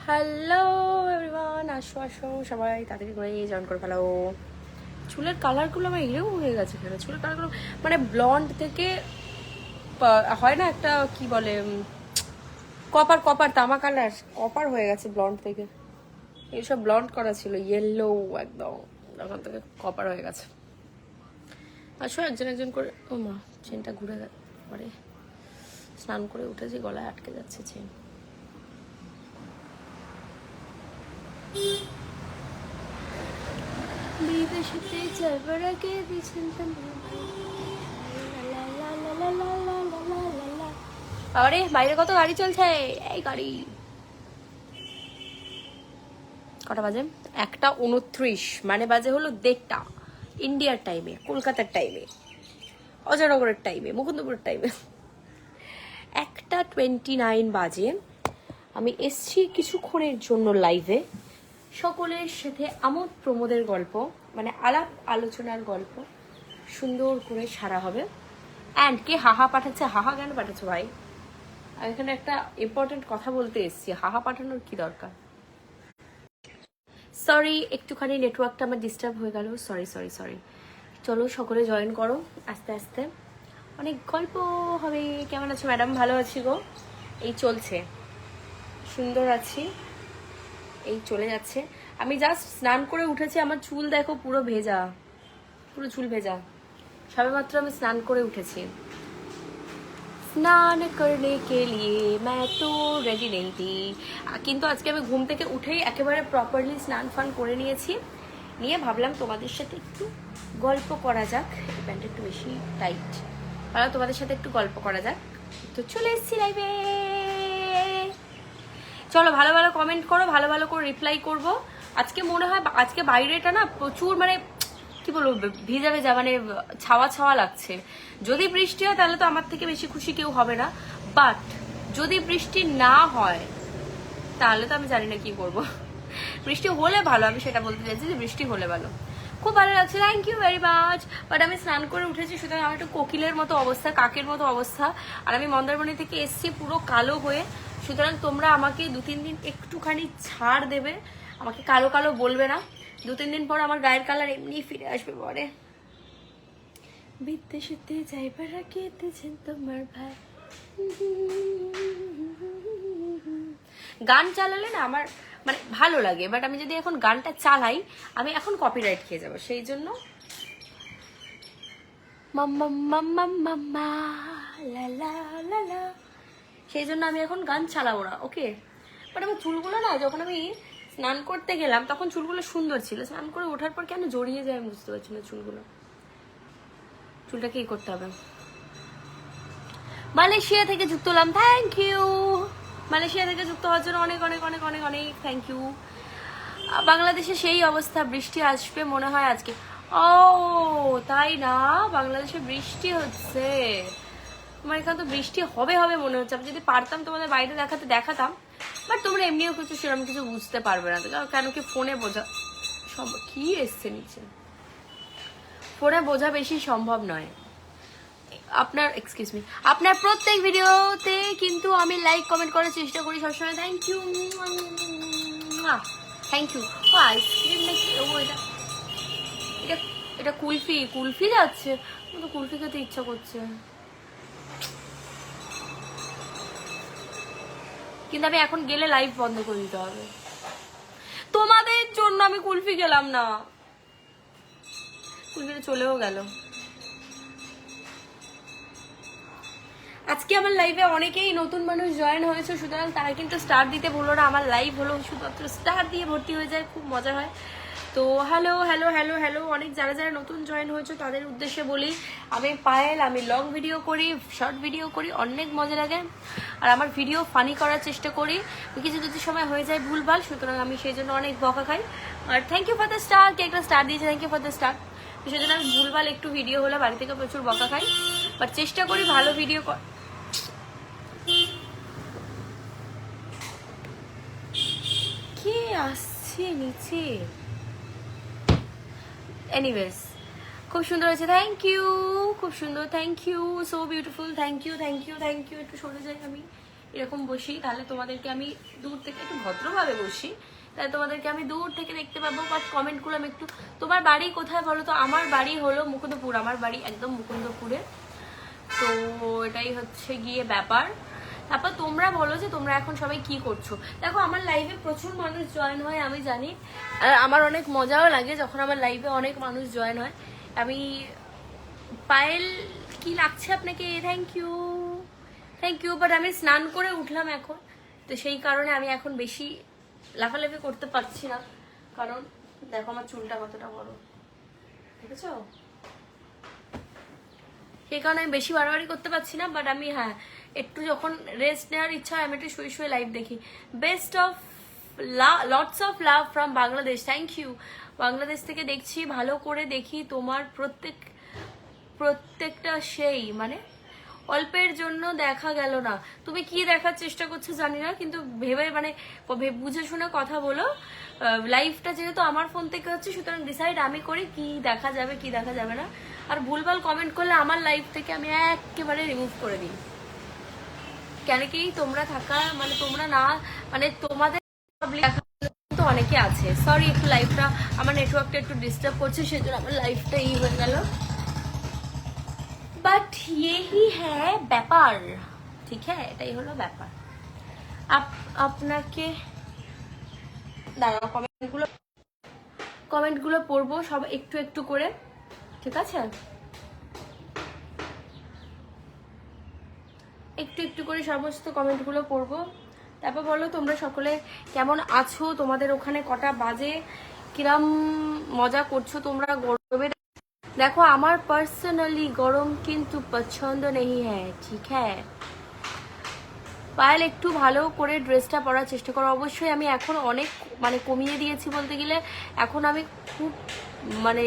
Hello everyone, আসো আসো সবাই তাড়াতাড়ি করে জয়েন করে ফেলো। চুলের কালারগুলো আমার এরকম হয়ে গেছে কেন? চুলের কালারগুলো মানে ব্লন্ড থেকে হয় না একটা কি বলে কপার কপার তামা কালার, কপার হয়ে গেছে ব্লন্ড থেকে। এইসব ব্লন্ড করা ছিল ইয়েলো একদম, তখন থেকে কপার হয়ে গেছে। আসো একজন একজন করে। ও মা, চেনটা ঘুরে পরে স্নান করে উঠেছি, গলায় আটকে যাচ্ছে চেন। বিদেশেতে যাবার আগে আরে বাইরে কত গাড়ি চলছে। এই গাড়ি কটা বাজে? 1:29, মানে বাজে হলো 1:30 ইন্ডিয়ার টাইমে, কলকাতার টাইমে, অজয়নগরের টাইমে, মুকুন্দপুরের টাইমে 1:29 বাজে। আমি এসছি কিছুক্ষণের জন্য লাইভে, সকলের সাথে আমোদ প্রমোদের গল্প, মানে আলাপ আলোচনার গল্প সুন্দর করে সারা হবে। অ্যান্ড কে হাহা পাঠাচ্ছে? হাহা কেন পাঠাচ্ছে ভাই? আমি এখানে একটা ইম্পর্টেন্ট কথা বলতে এসেছি, হাহা পাঠানোর কি দরকার? সরি, একটুখানি নেটওয়ার্কটা আমার ডিস্টার্ব হয়ে গেল, সরি সরি সরি। চলো সকলে জয়েন করো আস্তে আস্তে, অনেক গল্প হবে। কেমন আছো ম্যাডাম? ভালো আছি গো, এই চলছে, সুন্দর আছি, এই চলে যাচ্ছে। আমি জাস্ট স্নান করে উঠেছি, আমার চুল দেখো পুরো ভেজা, পুরো চুল ভেজা। সবেমাত্র আমি স্নান করে উঠেছি। স্নান করনে কে লিয়ে मैं तो রেডি নেই থি, কিন্তু আজকে আমি ঘুম থেকে উঠেই একেবারে প্রপারলি স্নান ফান করে নিয়েছি, নিয়ে ভাবলাম তোমাদের সাথে একটু গল্প করা যাক। এই প্যান্টটা একটু বেশি টাইট, ভালো তোমাদের সাথে একটু গল্প করা যাক। তো চলে এসেছি লাইভে। চলো ভালো ভালো কমেন্ট করো, ভালো ভালো করে রিপ্লাই করব। আজকে মনে হয় আজকে বাইরেটা না প্রচুর মানে কি বলবো, ভিজা ভেজা, মানে ছাওয়া ছাওয়া লাগছে। যদি বৃষ্টি হয় তাহলে তো আমার থেকে বেশি খুশি কেউ হবে না, বাট যদি বৃষ্টি না হয় তাহলে তো আমি জানি না কি করব। বৃষ্টি হলে ভালো, আমি সেটা বলতে চাইছি যে বৃষ্টি হলে ভালো। খুব ভালো লাগছে, thank you very much. But আমি স্নান করে উঠেছি, সুতরাং আমার একটু কোকিলের মতো অবস্থা, কাকের মতো অবস্থা। আর আমি মন্দারমণি থেকে এসছি পুরো কালো হয়ে, সুতরাং তোমরা আমাকে 2-3 দিন একটুখানি ছাড় দেবে, আমাকে কালো কালো বলবে না। 2-3 দিন পর আমার গায়ের কালার এমনি ফিরে আসবে পরে। বিদেশেতে যাইবার আগে দিয়েছেন তোমার ভাই। গান চালালে না আমার মানে ভালো লাগে, বাট আমি যদি এখন গানটা চালাই আমি এখন কপিরাইট খেয়ে যাবো, সেই জন্য মাম্মা মাম্মা মাম্মা লা লা লা লা, সেই জন্য আমি এখন গান চালাবো না, ওকে? বাট আমার চুলগুলো না, যখন আমি স্নান করতে গেলাম তখন চুলগুলো সুন্দর ছিল, স্নান করে ওঠার পর কেন জড়িয়ে যায় আমি বুঝতে পারছি না চুলগুলো। চুলটাকে কি করতে হবে? মালয়েশিয়া থেকে যুক্ত হলাম, থ্যাংক ইউ। মালয়েশিয়া থেকে যুক্ত হওয়ার জন্য অনেক অনেক অনেক অনেক অনেক থ্যাংক ইউ। বাংলাদেশে সেই অবস্থা, বৃষ্টি আসবে মনে হয় আজকে। ও তাই না, বাংলাদেশে বৃষ্টি হচ্ছে। তোমার এখানে তো বৃষ্টি হবে হবে মনে হচ্ছে। আমি যদি পারতাম তোমাদের বাইরে দেখাতাম, বাট তোমরা এমনিও কিছু সেরকম কিছু বুঝতে পারবে না, কেন কি ফোনে বোঝা সব কি এসছে নিচে, ফোনে বোঝা বেশি সম্ভব নয়। আপনার এক্সকিউজ মি, আপনার প্রত্যেক ভিডিওতে কিন্তু আমি লাইক কমেন্ট করার চেষ্টা করি সবসময়, থ্যাংক ইউ, থ্যাংক ইউ। ও আইসক্রিম নাকি? ও এটা এটা এটা কুলফি, কুলফি যাচ্ছে, তো কুলফি খেতে ইচ্ছা করছে, কিন্তু আমি এখন গেলে লাইভ বন্ধ করে দিতে হবে। তোমাদের জন্য আমি কুলফি গেলাম না, কুলফিটা চলেও গেল। আজকে আমার লাইভে অনেকেই নতুন মানুষ জয়েন হয়েছে, সুতরাং তারা কিন্তু স্টার দিতে ভুলো না। আমার লাইভ হলো শুধুমাত্র স্টার দিয়ে ভর্তি হয়ে যায়, খুব মজা হয়। তো হ্যালো হ্যালো হ্যালো হ্যালো, অনেক যারা যারা নতুন জয়েন হয়েছে তাদের উদ্দেশ্যে বলি, আমি পায়েল, আমি লং ভিডিও করি, শর্ট ভিডিও করি, অনেক মজা লাগে। আর আমার ভিডিও ফানি করার চেষ্টা করি, কিছু কিছু সময় হয়ে যায় ভুলভাল, সুতরাং আমি সেই জন্য অনেক বকা খাই। আর thank you for the star, কে একটা স্টার দিয়েছে, thank you for the star. সেই জন্য আমি ভুলভাল একটু ভিডিও হলে বাড়ি থেকে প্রচুর বকা খাই, বাট চেষ্টা করি ভালো ভিডিও। কে আসছে নিচে? এনিওয়েজ, খুব সুন্দর হয়েছে, থ্যাংক ইউ, খুব সুন্দর, thank you, so beautiful, thank you thank you thank you. একটু সরে যাই আমি, এরকম বসি, তাহলে তোমাদেরকে আমি দূর থেকে, একটু ভদ্রভাবে বসি, তাহলে তোমাদেরকে আমি দূর থেকে দেখতে পাবো। বাট কমেন্টগুলো আমি একটু, তোমার বাড়ি কোথায় বলো তো? আমার বাড়ি হলো মুকুন্দপুর, আমার বাড়ি একদম মুকুন্দপুরে। তো এটাই হচ্ছে গিয়ে ব্যাপার। তারপর তোমরা বলো যে তোমরা এখন সবাই কি করছো। দেখো আমার লাইভে প্রচুর মানুষ জয়েন হয়, আমি জানি, আর আমার অনেক মজাও লাগে যখন আমার লাইভে অনেক মানুষ জয়েন হয়। আমি পায়েল, কি লাগছে আপনাকে? Thank you, thank you. But আমি স্নান করে উঠলাম এখন, তো সেই কারণে আমি এখন বেশি লাফালাফি করতে পারছি না, কারণ দেখো আমার চুলটা কতটা বড়, দেখেছো? সেই কারণে আমি বেশি বাড়াবাড়ি করতে পারছি না। বাট আমি হ্যাঁ, একটু যখন রেস্ট নেওয়ার ইচ্ছা হয় আমি একটু শুয়ে শুয়ে লাইভ দেখি। Best of lots of love from Bangladesh. Thank you. Bangladesh থেকে দেখছি, ভালো করে দেখি তোমার প্রত্যেকটা, সেই মানে অল্পের জন্য দেখা গেল না। তুমি কি দেখার চেষ্টা করছো জানি না, কিন্তু ভেবে মানে বুঝে শুনে কথা বলো। লাইভটা যেহেতু আমার ফোন থেকে হচ্ছে, সুতরাং ডিসাইড আমি করি কি দেখা যাবে কি দেখা যাবে না। আর ভুলভাল কমেন্ট করলে আমার লাইভ থেকে আমি একেবারে রিমুভ করে দিই। কেন কি তোমরা থাকা মানে তোমরা না, মানে তোমাদের তো অনেকে আছে। সরি, একটু লাইভটা আমার নেটওয়ার্কটা একটু ডিস্টার্ব করছে, সেজন্য আমার লাইভটা হয়ে গেল। বাট यही है ব্যাপার, ঠিক হ্যাঁ, এটাই হলো ব্যাপার। আপনাকে দাঁড়াও, কমেন্টগুলো পড়বো সব একটু একটু করে, ঠিক আছে? একটু একটু করে সমস্ত কমেন্টগুলো পড়বো। তারপর বলো তোমরা সকলে কেমন আছো, তোমাদের ওখানে কটা বাজে, কিরম মজা করছো তোমরা গরমে। দেখো আমার পার্সোনালি গরম কিন্তু পছন্দ নেই হ্যাঁ, ঠিক হ্যাঁ। পায়েল একটু ভালো করে ড্রেসটা পরার চেষ্টা করো। অবশ্যই আমি এখন অনেক মানে কমিয়ে দিয়েছি বলতে গেলে, এখন আমি খুব মানে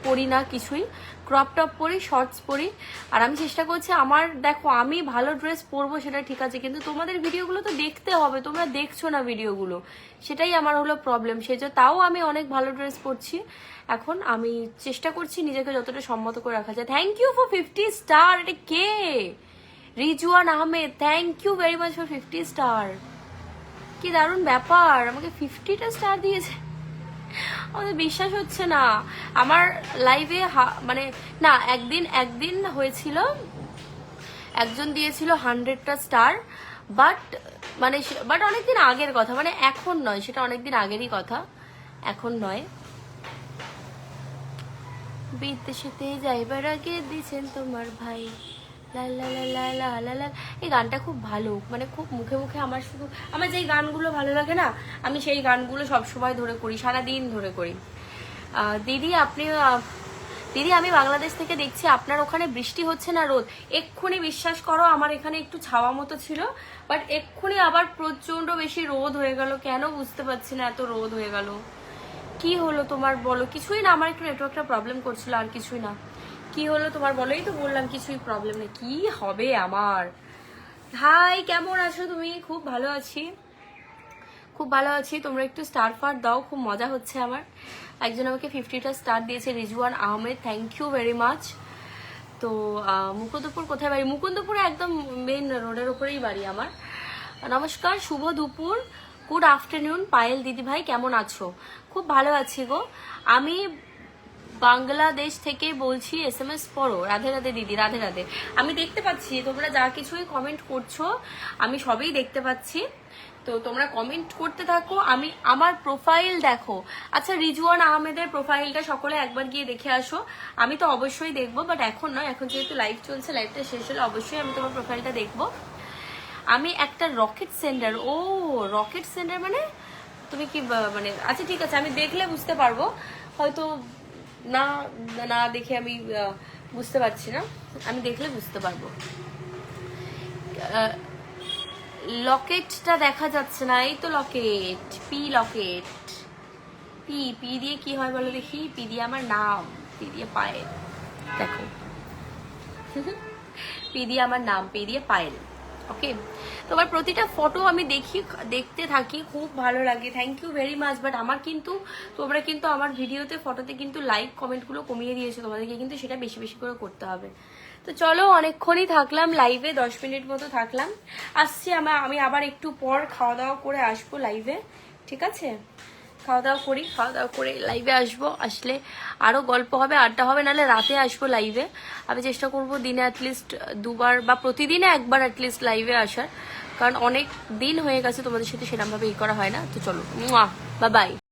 পরি না কিছুই, ক্রপ টপ পরি, শর্টস পরি। আর আমি চেষ্টা করছি আমার, দেখো আমি ভালো ড্রেস পরবো সেটা ঠিক আছে, কিন্তু তোমাদের ভিডিওগুলো তো দেখতে হবে, তোমরা দেখছো না ভিডিওগুলো, সেটাই আমার হলো প্রবলেম। সেজন্য তাও আমি অনেক ভালো ড্রেস পরছি এখন, আমি চেষ্টা করছি নিজেকে যতটা সম্মত করে রাখা যায়। Thank you for 50 star. এটা কে? Rizwan Ahmed, thank you very much for 50 star. কি দারুণ ব্যাপার, আমাকে 50টা স্টার দিয়েছে, আমাদের বিশ্বাস হচ্ছে না। আমার লাইভে মানে না, একদিন হয়েছিল, একজন দিয়েছিল 100টা স্টার, বাট মানে অনেকদিন আগের কথা, মানে এখন নয়, সেটা অনেকদিন আগেরই কথা, এখন নয়। বিদেশেতে যাইবার আগে দিয়েছেন তোমার ভাই, লা লা লা লা লা লা লা। এই গানটা খুব ভালো, মানে খুব মুখে মুখে আমার, শুধু আমার যেই গানগুলো ভালো লাগে না, আমি সেই গানগুলো সবসময় ধরে করি, সারাদিন ধরে করি। দিদি দিদি আমি বাংলাদেশ থেকে দেখছি, আপনার ওখানে বৃষ্টি হচ্ছে না রোদ? এক্ষুনি বিশ্বাস করো আমার এখানে একটু ছাওয়া মতো ছিল, বাট এক্ষুনি আবার প্রচন্ড বেশি রোদ হয়ে গেল। কেন বুঝতে পারছি না, এত রোদ হয়ে গেল। কি হলো তোমার বলো? কিছুই না, আমার একটু নেটওয়ার্কটা প্রবলেম করছিল, আর কিছুই না। কি হলো তোমার বলো? এই তো বললাম কিছুই প্রবলেম নেই, কি হবে আমার। হাই, কেমন আছো তুমি? খুব ভালো আছি, খুব ভালো আছি। তোমরা একটু স্টার ফার দাও, খুব মজা হচ্ছে আমার। একজন আমাকে 50টা স্টার দিয়েছে, Rizwan Ahmed, thank you very much. তো মুকুন্দপুর কোথায় বাড়ি? মুকুন্দপুরে একদম মেন রোডের ওপরেই বাড়ি আমার। নমস্কার, শুভ দুপুর, গুড আফটারনুন পায়েল দিদি ভাই, কেমন আছো? খুব ভালো আছি গো। আমি বাংলাদেশ থেকে বলছি, SMS পড়ো। রাধে রাধে দিদি, রাধে রাধে। আমি দেখতে পাচ্ছি তোমরা যা কিছুই কমেন্ট করছো, আমি সবই দেখতে পাচ্ছি, তো তোমরা কমেন্ট করতে থাকো। আমি আমার প্রোফাইল দেখো। আচ্ছা, রিজওয়ান আহমেদের প্রোফাইলটা সকলে একবার গিয়ে দেখে আসো। আমি তো অবশ্যই দেখবো, বাট এখন নয়, এখন যেহেতু লাইভ চলছে, লাইভটা শেষ হলে অবশ্যই আমি তোমার প্রোফাইলটা দেখবো। আমি একটা রকেট সেন্ডার, ও রকেট সেন্ডার মানে তুমি কি মানে, আচ্ছা ঠিক আছে, আমি দেখলে বুঝতে পারবো, হয়তো না না দেখে আমি বুঝতে পারছি না, আমি দেখলে বুঝতে পারবো। লকেটটা দেখা যাচ্ছে না, এই তো লকেট, লকেট, পি দিয়ে কি হয় বলো দেখি? পি দিয়ে আমার নাম, পি দিয়ে পায়েল, দেখো পি দিয়ে আমার নাম, পি দিয়ে পায়েল। ওকে, তোমার প্রতিটা ফটো আমি দেখতে থাকি, খুব ভালো লাগে, thank you very much. But আমার কিন্তু, তোমরা কিন্তু আমার ভিডিওতে ফটোতে কিন্তু লাইক কমেন্টগুলো কমিয়ে দিয়েছো, তোমাদেরকে কিন্তু সেটা বেশি বেশি করে করতে হবে। তো চলো অনেকক্ষণই থাকলাম লাইভে, 10 মিনিট মতো থাকলাম। আসছি আমি আবার একটু পর খাওয়া দাওয়া করে আসবো লাইভে, ঠিক আছে? খাওয়া দাওয়া করি, খাওয়া দাওয়া করে লাইভে আসবো, আসলে আরও গল্প হবে, আড্ডা হবে, নাহলে রাতে আসবো লাইভে। আমি চেষ্টা করবো দিনে অ্যাটলিস্ট 2বার বা প্রতিদিনে 1বার অ্যাটলিস্ট লাইভে আসার, কারণ অনেক দিন হয়ে গেছে তোমাদের সাথে সেরকমভাবে করা হয় না। তো চলো, বাই বাই।